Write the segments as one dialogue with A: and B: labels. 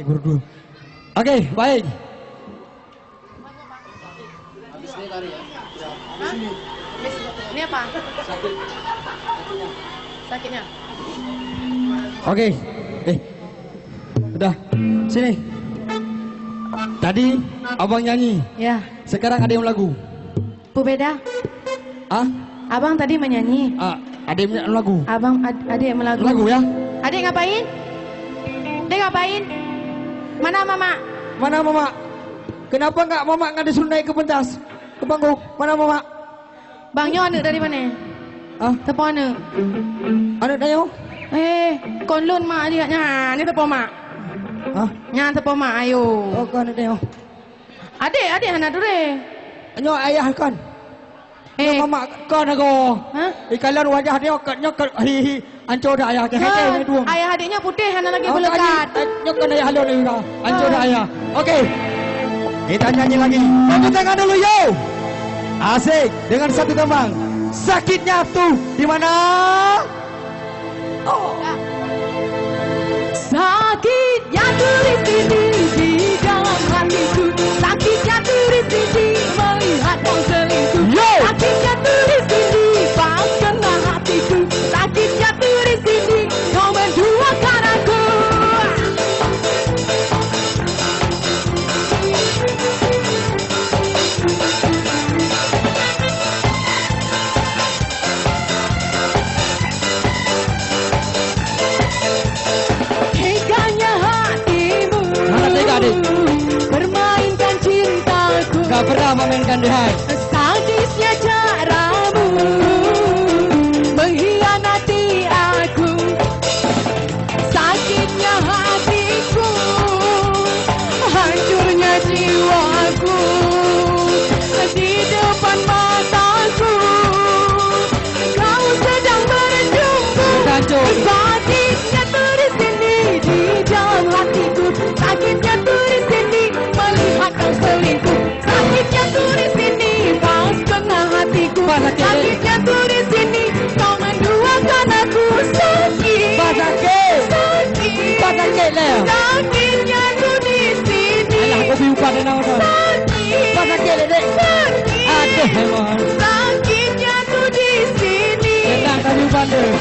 A: berdua. Oke, baik.
B: Habis ini lari ya.
C: Hah? Ini apa? Sakitnya.
A: Oke. Udah. Sini. Tadi abang nyanyi.
C: Ya.
A: Sekarang ada yang lagu.
C: Bu beda.
A: Ah?
C: Abang tadi menyanyi.
A: Ada yang lagu.
C: Abang adik melagu.
A: Lagu ya?
C: Adik ngapain? Adik ngapain? Mana mama?
A: Mana mama? Kenapa nggak mama nggak disuruh naik ke pentas? Ke panggung? Mana mama?
C: Bang Nyo anak dari mana? Tepo anak.
A: Anak Dayo?
C: Konlun mak adiknya. Ni tepo mak. Nya tepo mak ayo.
A: Oh, kan anak Dayo.
C: Adik anak tu deh.
A: Nyo ayah kan? Mama kan aku. Ikalan wajah dia nyok hi ancur dah ayah ke hete dua.
C: Ayah adiknya putih, anak lagi belekat.
A: Nyok kan ayah halon ni dah. Ancur dah ayah. Okey. Kita nyanyi lagi. Tepuk tangan dulu yo. Asik dengan satu tembang. Sakitnya tuh di mana?
C: Sakitnya tuh di sini di dalam hatiku. Sakitnya tuh di sini melihat kau selingkuh. Sakitnya tuh di sini pas kena hatiku. Sakitnya tuh di sini kau menduakan aku. Teganya hatimu.
A: Mana tega adik?
C: Permainkan cintaku.
A: Gak pernah memainkan dihai.
C: Sadisnya caramu mengkhianati aku. Sakitnya hatiku, hancurnya jiwaku. Di depan mataku kau sedang berjumpa. Sakitnya tuh di sini di dalam hatiku. Sakitnya tuh di sini melihat kau selingkuh. Sakitnya tuh di sini pas kena hatiku. Sakitnya tuh di sini kau menduakan aku. Sakit.
A: Sakit lah.
C: Sakitnya tuh di sini.
A: Alah, aku biupa dia nak dah. Sakit le dek. Aduh, memang.
C: Sakitnya tuh di sini.
A: Tenang kami biupa dia.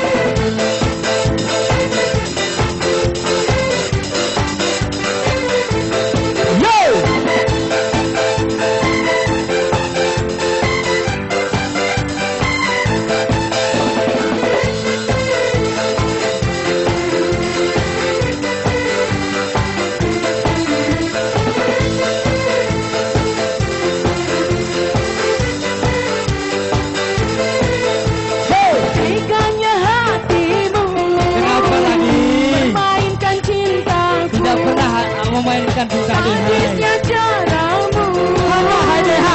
C: Teganya hatimu.
A: Kenapa lagi?
C: Permainkan cintaku.
A: Tidak pernah memainkan cinta dihai.
C: Sadisnya caramu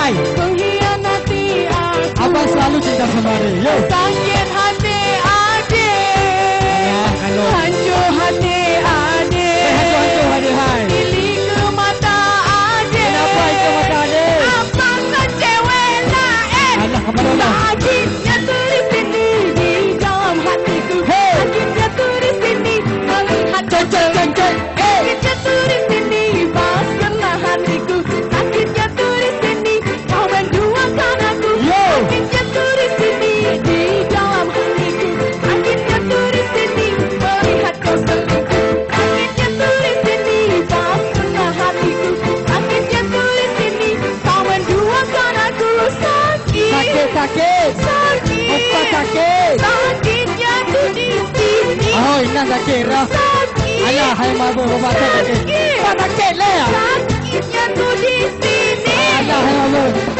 A: Hai.
C: mengkhianati aku.
A: Abang selalu cinta sama dia. Yo.
C: Sakit hati adik. Hancur hati adik.
A: Hancur hati hai.
C: Pilih ke mata adik.
A: Kenapa itu mata adik?
C: Abang cewek lain.
A: Alah, kepada Allah.
C: Sakitnya tuh di sini di dalam hatiku. Sakitnya tuh di sini melihat kau selingkuh. Sakitnya tuh di sini pas kena hatiku. Sakitnya tuh di sini kau menduakan aku. Sakitnya tuh di sini di dalam hatiku. Sakitnya tuh di sini melihat kau selingkuh. Sakitnya tuh di sini pas kena hatiku. Sakitnya tuh di sini kau menduakan aku.
A: Sakit. Apa sakit?
C: Sakitnya tuh di sini.
A: Oh, ini sakit lah.
C: Sakit.
A: Alah, hai mabuk bapak sakit. Apa sakit lah?
C: Sakitnya tuh di sini.
A: Alah, hai mabuk.